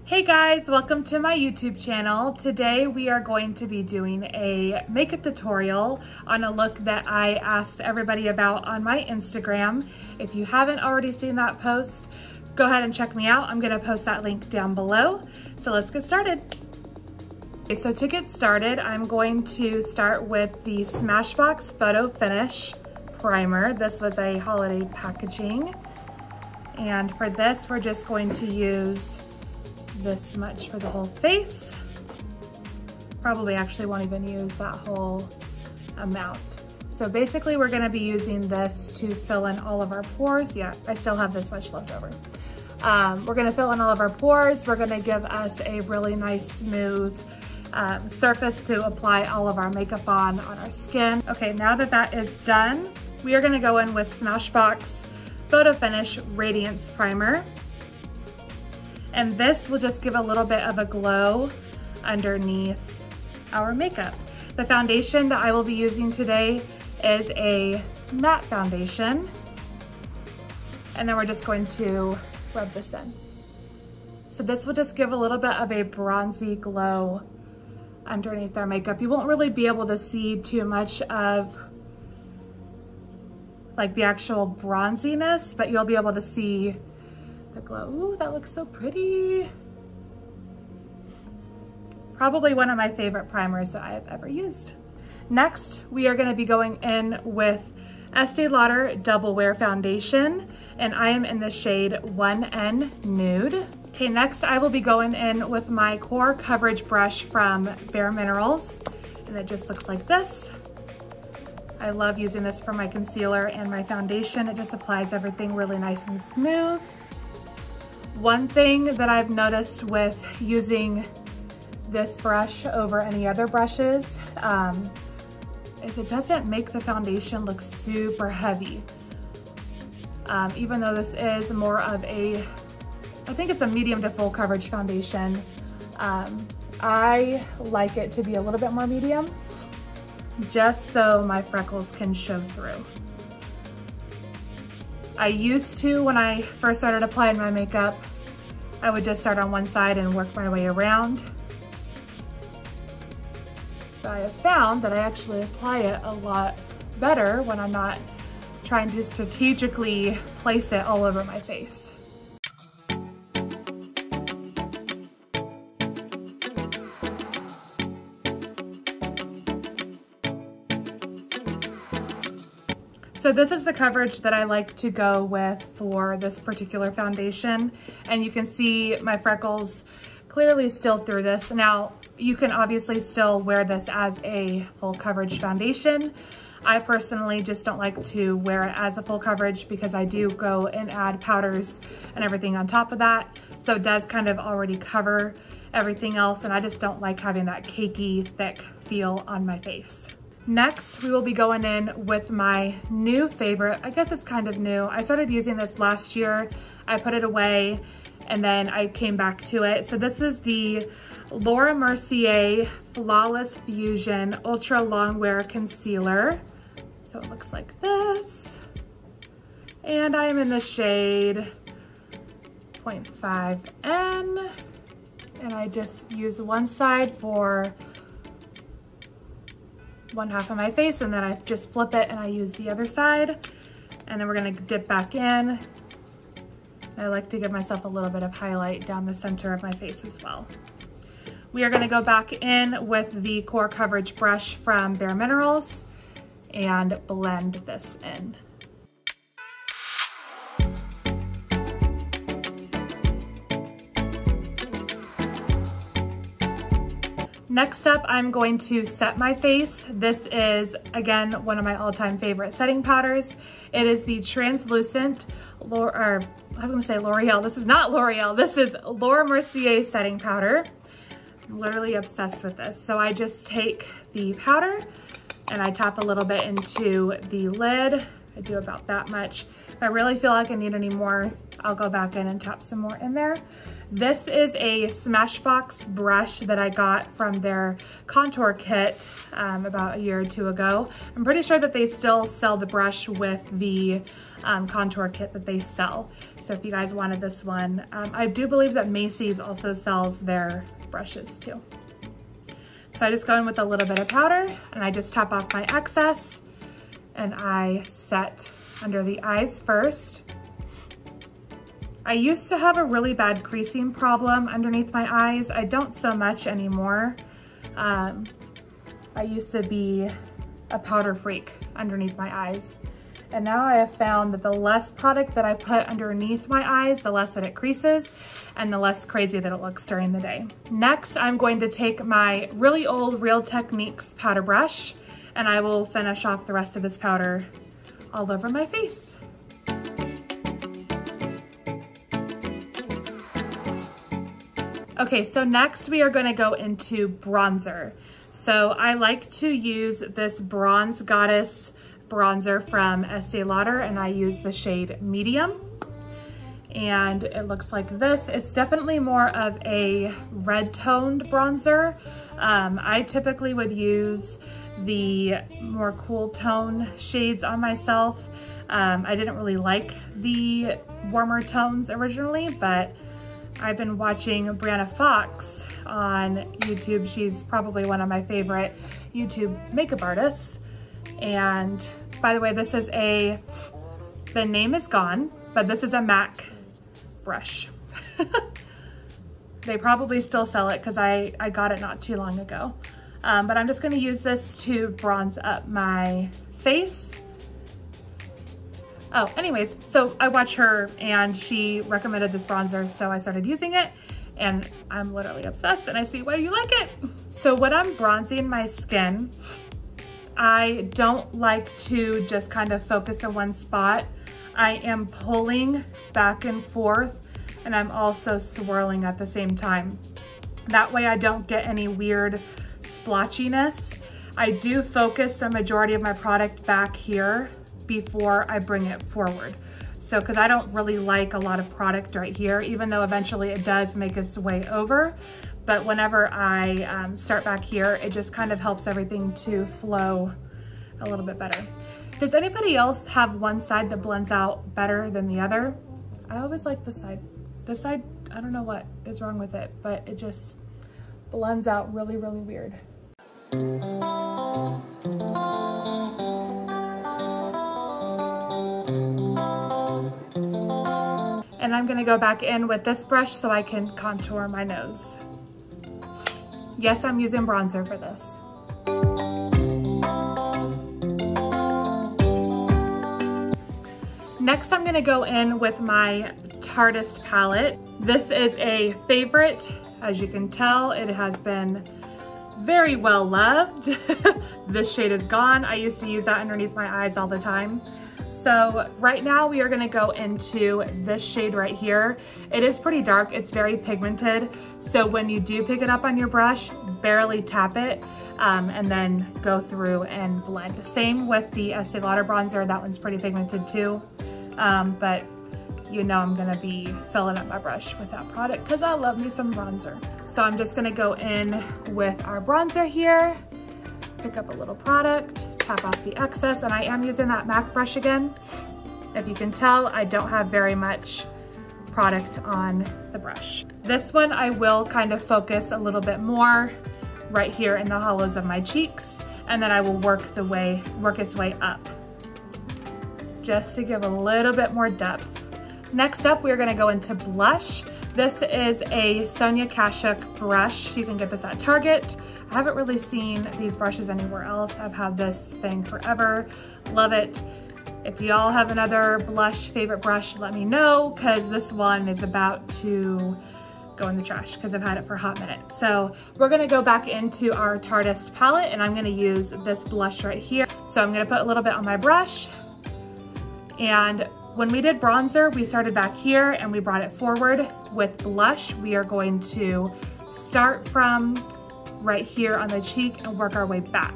Hey guys, welcome to my YouTube channel. Today we are going to be doing a makeup tutorial on a look that I asked everybody about on my Instagram. If you haven't already seen that post, go ahead and check me out. I'm gonna post that link down below. So let's get started. Okay, so to get started, I'm going to start with the Smashbox Photo Finish Primer. This was a holiday packaging. And for this, we're just going to use this much for the whole face. Probably actually won't even use that whole amount. So basically we're gonna be using this to fill in all of our pores. Yeah, I still have this much left over. We're gonna fill in all of our pores. We're gonna give us a really nice smooth surface to apply all of our makeup on our skin. Okay, now that that is done, we are gonna go in with Smashbox Photo Finish Radiance Primer. And this will just give a little bit of a glow underneath our makeup. The foundation that I will be using today is a matte foundation. And then we're just going to rub this in. So this will just give a little bit of a bronzy glow underneath our makeup. You won't really be able to see too much of like the actual bronziness, but you'll be able to see the glow. Ooh, that looks so pretty. Probably one of my favorite primers that I have ever used. Next, we are gonna be going in with Estee Lauder Double Wear Foundation, and I am in the shade 1N Nude. Okay, next I will be going in with my Core Coverage Brush from Bare Minerals, and it just looks like this. I love using this for my concealer and my foundation. It just applies everything really nice and smooth. One thing that I've noticed with using this brush over any other brushes is it doesn't make the foundation look super heavy. Even though this is more of a, I think it's a medium to full coverage foundation, I like it to be a little bit more medium, just so my freckles can show through. I used to, when I first started applying my makeup, I would just start on one side and work my way around. But I have found that I actually apply it a lot better when I'm not trying to strategically place it all over my face. So this is the coverage that I like to go with for this particular foundation. And you can see my freckles clearly still through this. Now, you can obviously still wear this as a full coverage foundation. I personally just don't like to wear it as a full coverage because I do go and add powders and everything on top of that. So it does kind of already cover everything else, and I just don't like having that cakey, thick feel on my face. Next, we will be going in with my new favorite. I guess it's kind of new. I started using this last year. I put it away and then I came back to it. So this is the Mercier Flawless Fusion Ultra Long Wear Concealer. So it looks like this. And I am in the shade 0.5N. And I just use one side for one half of my face, and then I just flip it and I use the other side. And then we're gonna dip back in. I like to give myself a little bit of highlight down the center of my face as well. We are gonna go back in with the Core Coverage Brush from Bare Minerals and blend this in. Next up, I'm going to set my face. This is, again, one of my all-time favorite setting powders. It is the translucent, I was gonna say L'Oreal. This is not L'Oreal. This is Laura Mercier setting powder. I'm literally obsessed with this. So I just take the powder and I tap a little bit into the lid. I do about that much. If I really feel like I need any more, I'll go back in and tap some more in there. This is a Smashbox brush that I got from their contour kit about a year or two ago. I'm pretty sure that they still sell the brush with the contour kit that they sell. So if you guys wanted this one, I do believe that Macy's also sells their brushes too. So I just go in with a little bit of powder and I just top off my excess and I set under the eyes first. I used to have a really bad creasing problem underneath my eyes. I don't so much anymore. I used to be a powder freak underneath my eyes. And now I have found that the less product that I put underneath my eyes, the less that it creases and the less crazy that it looks during the day. Next, I'm going to take my really old Real Techniques powder brush and I will finish off the rest of this powder all over my face. Okay, so next we are going to go into bronzer. So I like to use this Bronze Goddess bronzer from Estee Lauder and I use the shade Medium. And it looks like this. It's definitely more of a red toned bronzer. I typically would use the more cool tone shades on myself. I didn't really like the warmer tones originally, but I've been watching Brianna Fox on YouTube. She's probably one of my favorite YouTube makeup artists. And by the way, this is the name is gone, but this is a MAC brush. They probably still sell it because I got it not too long ago. But I'm just gonna use this to bronze up my face. Oh, anyways, so I watched her and she recommended this bronzer, so I started using it and I'm literally obsessed and I see why you like it. So when I'm bronzing my skin, I don't like to just kind of focus on one spot. I am pulling back and forth and I'm also swirling at the same time. That way I don't get any weird splotchiness. I do focus the majority of my product back here before I bring it forward. So, because I don't really like a lot of product right here, even though eventually it does make its way over. But whenever I start back here, it just kind of helps everything to flow a little bit better. Does anybody else have one side that blends out better than the other? I always like this side. This side, I don't know what is wrong with it, but it just blends out really, really weird. And I'm gonna go back in with this brush so I can contour my nose. Yes, I'm using bronzer for this. Next, I'm gonna go in with my Tarteist palette. This is a favorite. As you can tell, it has been very well loved. This shade is gone. I used to use that underneath my eyes all the time. So right now we are gonna go into this shade right here. It is pretty dark, it's very pigmented. So when you do pick it up on your brush, barely tap it and then go through and blend. Same with the Estee Lauder bronzer, that one's pretty pigmented too. But you know I'm gonna be filling up my brush with that product because I love me some bronzer. So I'm just gonna go in with our bronzer here, pick up a little product, tap off the excess, and I am using that MAC brush again. If you can tell, I don't have very much product on the brush. This one I will kind of focus a little bit more right here in the hollows of my cheeks, and then I will work its way up, just to give a little bit more depth. Next up, we're gonna go into blush. This is a Sonia Kashuk brush. You can get this at Target. I haven't really seen these brushes anywhere else. I've had this thing forever. Love it. If y'all have another blush favorite brush, let me know, because this one is about to go in the trash because I've had it for a hot minute. So we're gonna go back into our Tarteist palette and I'm gonna use this blush right here. So I'm gonna put a little bit on my brush. And when we did bronzer, we started back here and we brought it forward. With blush, we are going to start from right here on the cheek and work our way back.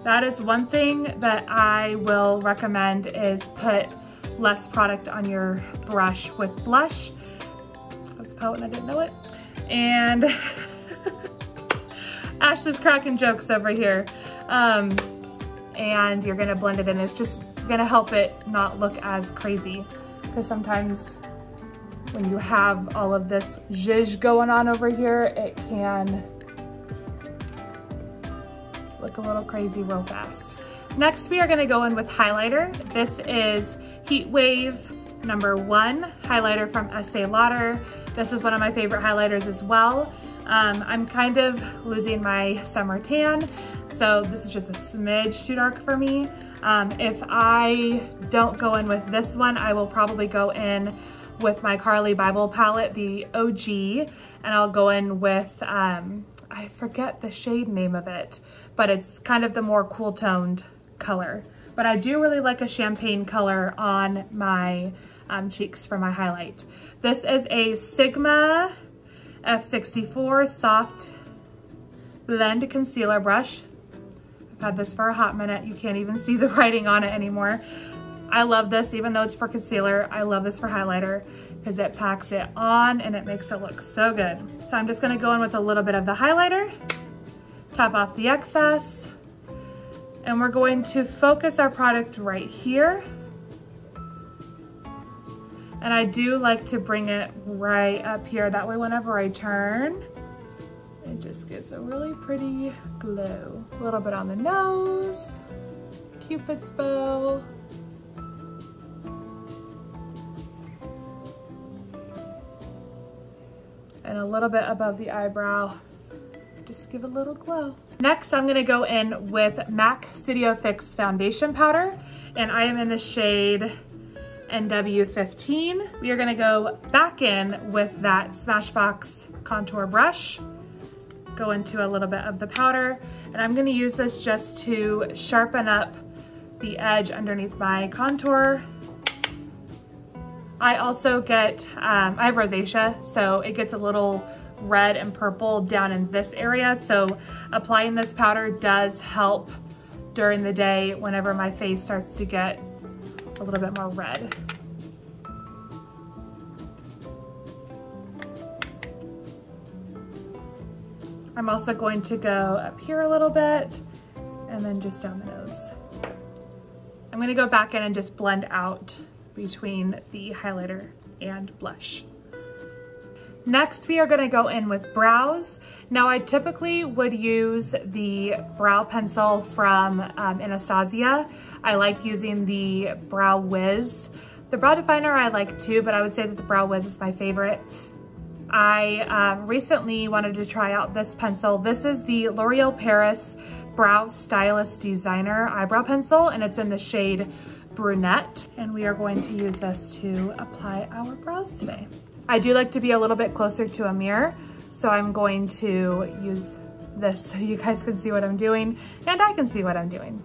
That is one thing that I will recommend, is put less product on your brush with blush. I was a poet and I didn't know it. And Ashley's cracking jokes over here. And you're gonna blend it in. It's just gonna help it not look as crazy, because sometimes when you have all of this zhuzh going on over here, it can look a little crazy real fast. Next, we are gonna go in with highlighter. This is Heat Wave #1 highlighter from Estee Lauder. This is one of my favorite highlighters as well. I'm kind of losing my summer tan, so this is just a smidge too dark for me. If I don't go in with this one, I will probably go in with my Carly Bible palette, the OG, and I'll go in with, I forget the shade name of it, but it's kind of the more cool toned color. But I do really like a champagne color on my cheeks for my highlight. This is a Sigma F64 Soft Blend Concealer Brush. I've had this for a hot minute. You can't even see the writing on it anymore. I love this, even though it's for concealer. I love this for highlighter because it packs it on and it makes it look so good. So I'm just gonna go in with a little bit of the highlighter, tap off the excess, and we're going to focus our product right here. And I do like to bring it right up here. That way whenever I turn, it just gives a really pretty glow. A little bit on the nose, Cupid's bow. And a little bit above the eyebrow, just give a little glow. Next, I'm gonna go in with MAC Studio Fix Foundation Powder, and I am in the shade NW15. We are gonna go back in with that Smashbox contour brush, go into a little bit of the powder, and I'm gonna use this just to sharpen up the edge underneath my contour. I also get, I have rosacea, so it gets a little red and purple down in this area. So applying this powder does help during the day whenever my face starts to get a little bit more red. I'm also going to go up here a little bit and then just down the nose. I'm gonna go back in and just blend out between the highlighter and blush. Next, we are gonna go in with brows. Now, I typically would use the brow pencil from Anastasia. I like using the Brow Wiz. The brow definer I like too, but I would say that the Brow Wiz is my favorite. I recently wanted to try out this pencil. This is the L'Oreal Paris Brow Stylist Designer Eyebrow Pencil, and it's in the shade Brunette, and we are going to use this to apply our brows today. I do like to be a little bit closer to a mirror, so I'm going to use this so you guys can see what I'm doing and I can see what I'm doing.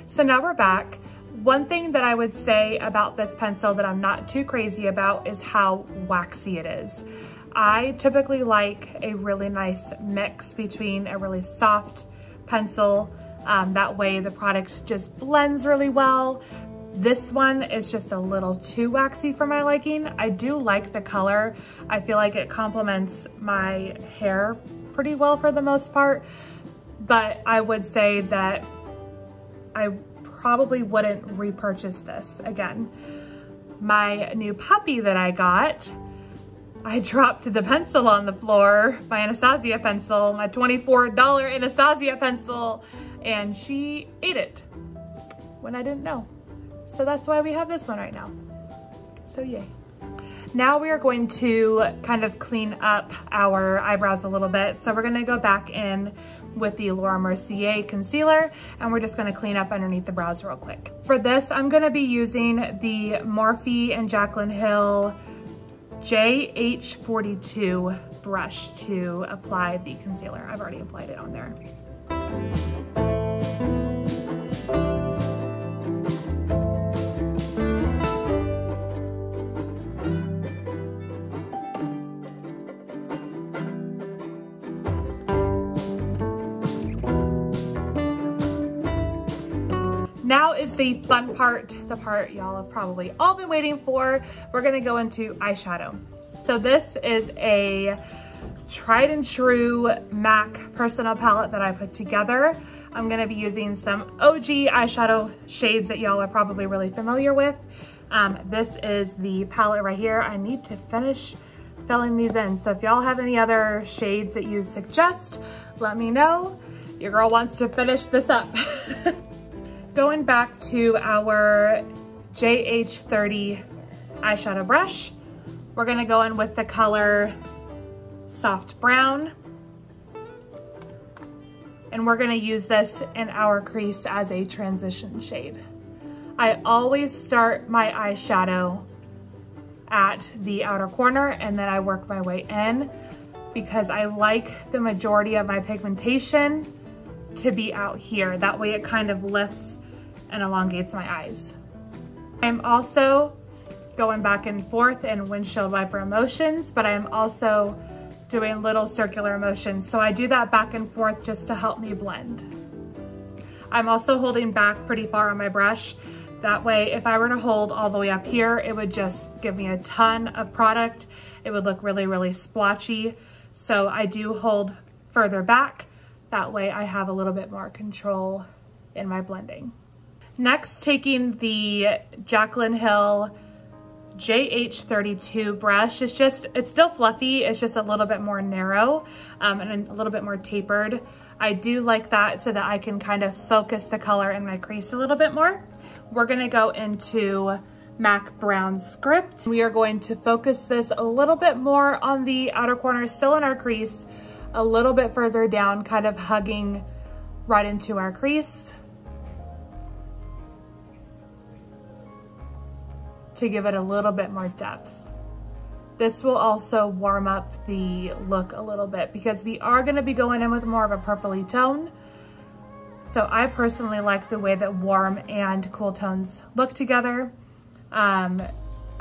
So now we're back. One thing that I would say about this pencil that I'm not too crazy about is how waxy it is. I typically like a really nice mix between a really soft pencil. That way the product just blends really well. This one is just a little too waxy for my liking. I do like the color. I feel like it complements my hair pretty well for the most part, but I would say that I probably wouldn't repurchase this again. My new puppy that I got, I dropped the pencil on the floor, my Anastasia pencil, my $24 Anastasia pencil, and she ate it when I didn't know. So that's why we have this one right now. So yay. Now we are going to kind of clean up our eyebrows a little bit. So we're gonna go back in with the Laura Mercier concealer, and we're just gonna clean up underneath the brows real quick. For this, I'm gonna be using the Morphe and Jaclyn Hill JH42 brush to apply the concealer. I've already applied it on there. is the fun part, the part y'all have probably all been waiting for. We're gonna go into eyeshadow. So this is a tried and true MAC personal palette that I put together. I'm gonna be using some OG eyeshadow shades that y'all are probably really familiar with. This is the palette right here. I need to finish filling these in. So if y'all have any other shades that you suggest, let me know. Your girl wants to finish this up. Going back to our JH30 eyeshadow brush, we're gonna go in with the color Soft Brown. And we're gonna use this in our crease as a transition shade. I always start my eyeshadow at the outer corner and then I work my way in because I like the majority of my pigmentation to be out here. That way it kind of lifts and elongates my eyes. I'm also going back and forth in windshield wiper motions, but I'm also doing little circular motions. So I do that back and forth just to help me blend. I'm also holding back pretty far on my brush. That way, if I were to hold all the way up here, it would just give me a ton of product. It would look really, really splotchy. So I do hold further back. That way I have a little bit more control in my blending. Next, taking the Jaclyn Hill JH32 brush. It's still fluffy. It's just a little bit more narrow and a little bit more tapered. I do like that so that I can kind of focus the color in my crease a little bit more. We're gonna go into MAC Brown Script. We are going to focus this a little bit more on the outer corner, still in our crease, a little bit further down, kind of hugging right into our crease to give it a little bit more depth. This will also warm up the look a little bit because we are gonna be going in with more of a purpley tone. So I personally like the way that warm and cool tones look together. I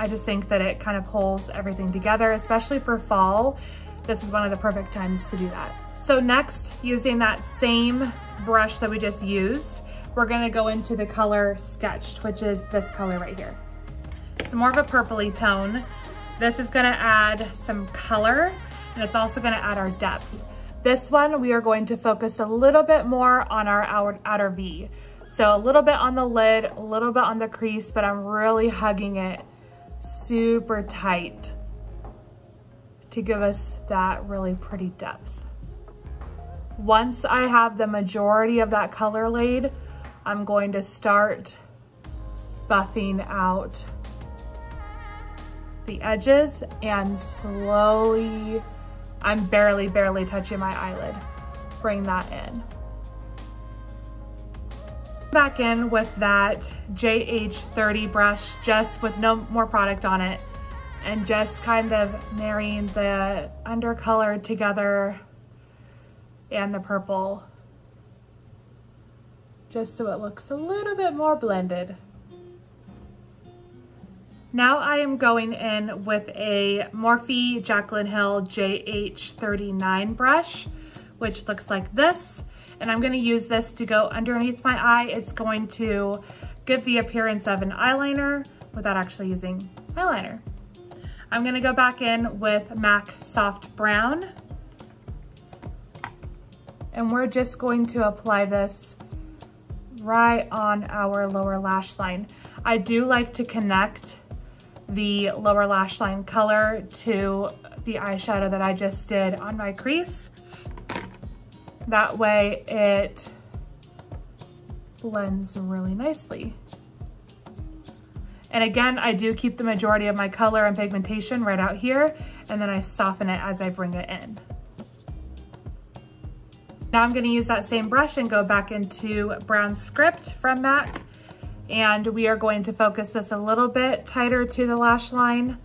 just think that it kind of pulls everything together, especially for fall. This is one of the perfect times to do that. So next, using that same brush that we just used, we're gonna go into the color Sketched, which is this color right here. It's more of a purpley tone. This is gonna add some color, and it's also gonna add our depth. This one, we are going to focus a little bit more on our outer V. So a little bit on the lid, a little bit on the crease, but I'm really hugging it super tight to give us that really pretty depth. Once I have the majority of that color laid, I'm going to start buffing out the edges and slowly, I'm barely touching my eyelid. Bring that in. Back in with that JH30 brush, just with no more product on it, and just kind of marrying the undercolor together and the purple, just so it looks a little bit more blended. Now I am going in with a Morphe Jaclyn Hill JH39 brush, which looks like this. And I'm gonna use this to go underneath my eye. It's going to give the appearance of an eyeliner without actually using eyeliner. I'm gonna go back in with MAC Soft Brown. And we're just going to apply this right on our lower lash line. I do like to connect the lower lash line color to the eyeshadow that I just did on my crease. That way it blends really nicely. And again, I do keep the majority of my color and pigmentation right out here, and then I soften it as I bring it in. Now I'm gonna use that same brush and go back into Brown Script from MAC. And we are going to focus this a little bit tighter to the lash line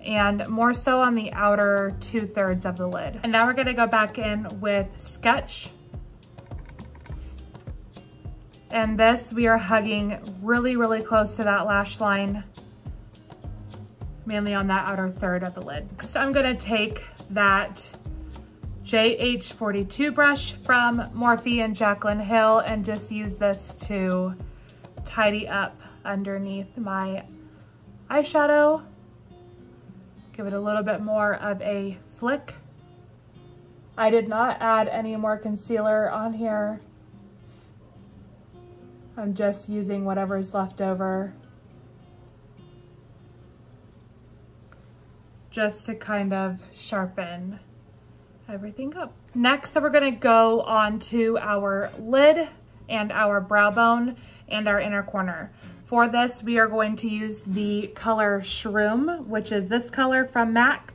and more so on the outer 2/3 of the lid. And now we're gonna go back in with Sketch. And this, we are hugging really close to that lash line, mainly on that outer third of the lid. So I'm gonna take that JH42 brush from Morphe and Jaclyn Hill and just use this to tidy up underneath my eyeshadow. Give it a little bit more of a flick. I did not add any more concealer on here. I'm just using whatever's left over just to kind of sharpen everything up. Next, we're gonna go on to our lid and our brow bone and our inner corner. For this, we are going to use the color Shroom, which is this color from MAC.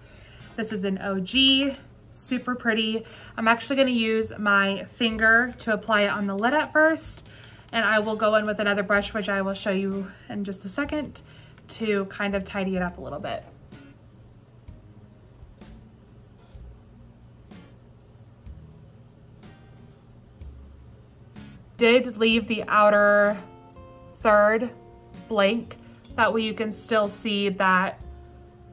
This is an OG, super pretty. I'm actually gonna use my finger to apply it on the lid at first, and I will go in with another brush, which I will show you in just a second, to kind of tidy it up a little bit. Did leave the outer third blank, that way you can still see that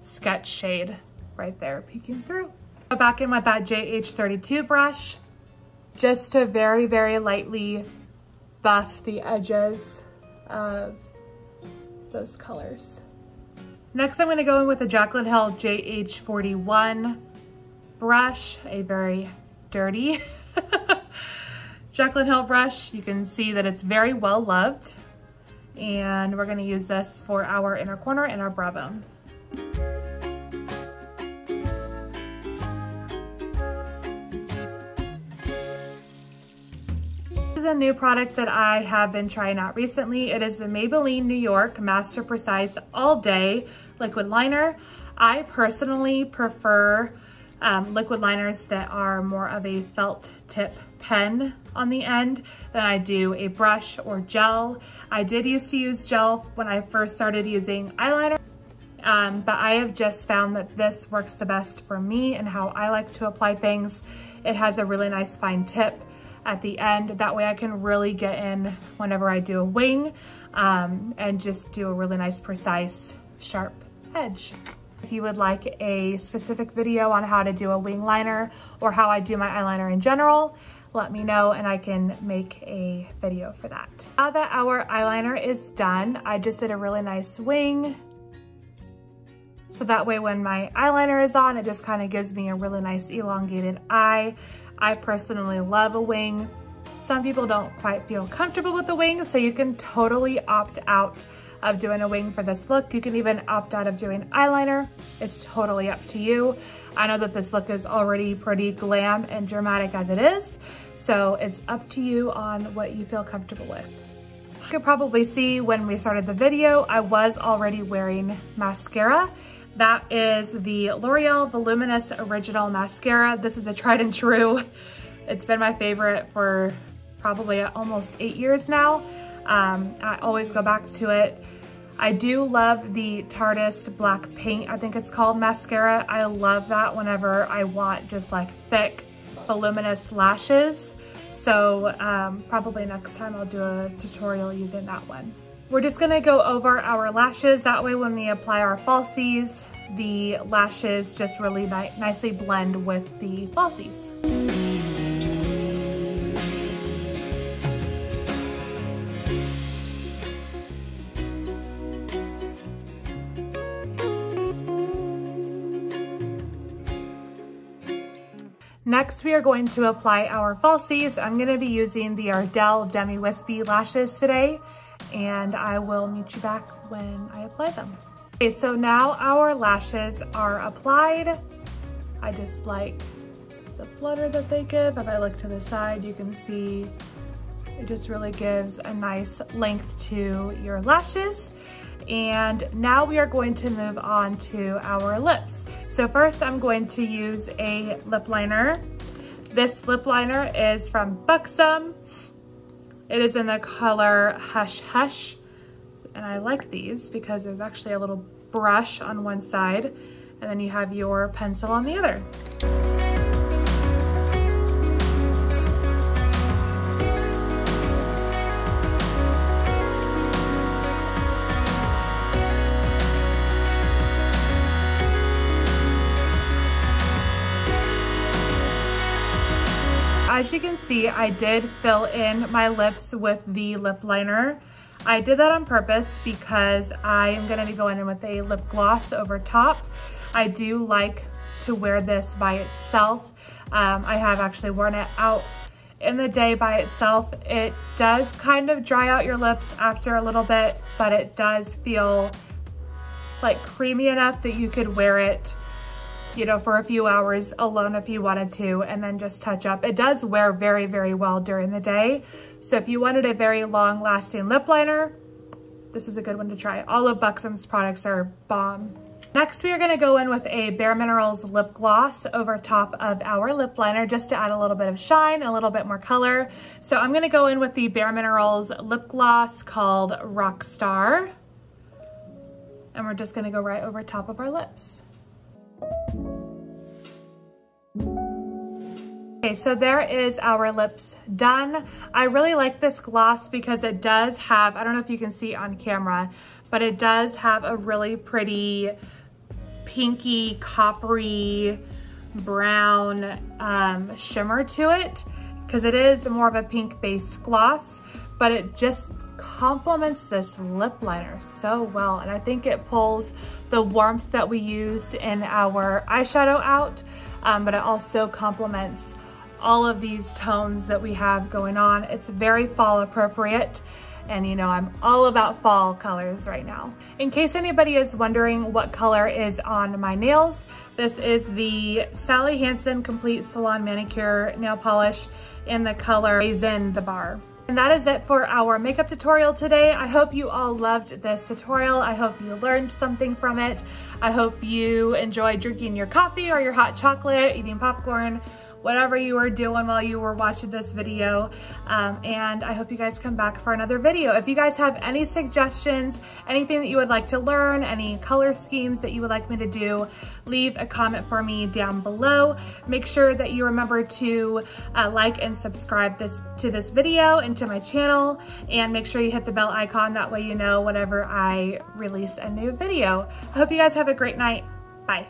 sketch shade right there peeking through. Go back in with that JH32 brush just to very, very lightly buff the edges of those colors. Next, I'm gonna go in with a Jaclyn Hill JH41 brush, a very dirty Jaclyn Hill brush. You can see that it's very well loved. And we're gonna use this for our inner corner and our brow bone. This is a new product that I have been trying out recently. It is the Maybelline New York Master Precise All Day Liquid Liner. I personally prefer liquid liners that are more of a felt tip pen on the end than I do a brush or gel. I did used to use gel when I first started using eyeliner, but I have just found that this works the best for me and how I like to apply things. It has a really nice fine tip at the end. That way I can really get in whenever I do a wing and just do a really nice, precise, sharp edge. If you would like a specific video on how to do a wing liner or how I do my eyeliner in general, let me know and I can make a video for that. Now that our eyeliner is done, I just did a really nice wing. So that way when my eyeliner is on, it just kind of gives me a really nice elongated eye. I personally love a wing. Some people don't quite feel comfortable with the wing, so you can totally opt out of doing a wing for this look. You can even opt out of doing eyeliner. It's totally up to you. I know that this look is already pretty glam and dramatic as it is, so it's up to you on what you feel comfortable with. You could probably see when we started the video, I was already wearing mascara. That is the L'Oreal Voluminous Original Mascara. This is a tried and true. It's been my favorite for probably almost 8 years now. I always go back to it. I do love the Tarteist Black Paint, I think it's called, mascara. I love that whenever I want just like thick, voluminous lashes. So probably next time I'll do a tutorial using that one. We're just gonna go over our lashes. That way when we apply our falsies, the lashes just really nicely blend with the falsies. Next, we are going to apply our falsies. I'm gonna be using the Ardell Demi Wispy lashes today, and I will meet you back when I apply them. Okay, so now our lashes are applied. I just like the flutter that they give. If I look to the side, you can see it just really gives a nice length to your lashes. And now we are going to move on to our lips. So first I'm going to use a lip liner. This lip liner is from Buxom. It is in the color Hush Hush. And I like these because there's actually a little brush on one side and then you have your pencil on the other. As you can see, I did fill in my lips with the lip liner. I did that on purpose because I am gonna be going in with a lip gloss over top. I do like to wear this by itself. I have actually worn it out in the day by itself. It does kind of dry out your lips after a little bit, but it does feel like creamy enough that you could wear it, you know, for a few hours alone if you wanted to, and then just touch up. It does wear very, very well during the day. So if you wanted a very long lasting lip liner, this is a good one to try. All of Buxom's products are bomb. Next, we are gonna go in with a Bare Minerals lip gloss over top of our lip liner just to add a little bit of shine, a little bit more color. So I'm gonna go in with the Bare Minerals lip gloss called Rockstar. And we're just gonna go right over top of our lips. Okay, so there is our lips done. I really like this gloss because it does have, I don't know if you can see on camera, but it does have a really pretty pinky, coppery, brown shimmer to it, because it is more of a pink based gloss, but it just complements this lip liner so well. And I think it pulls the warmth that we used in our eyeshadow out, but it also complements all of these tones that we have going on. It's very fall appropriate. And you know, I'm all about fall colors right now. In case anybody is wondering what color is on my nails, this is the Sally Hansen Complete Salon Manicure nail polish in the color Raisin the Bar. And that is it for our makeup tutorial today. I hope you all loved this tutorial. I hope you learned something from it. I hope you enjoyed drinking your coffee or your hot chocolate, eating popcorn, whatever you were doing while you were watching this video. And I hope you guys come back for another video. If you guys have any suggestions, anything that you would like to learn, any color schemes that you would like me to do, leave a comment for me down below. Make sure that you remember to like and subscribe to this video and to my channel, and make sure you hit the bell icon. That way you know whenever I release a new video. I hope you guys have a great night. Bye.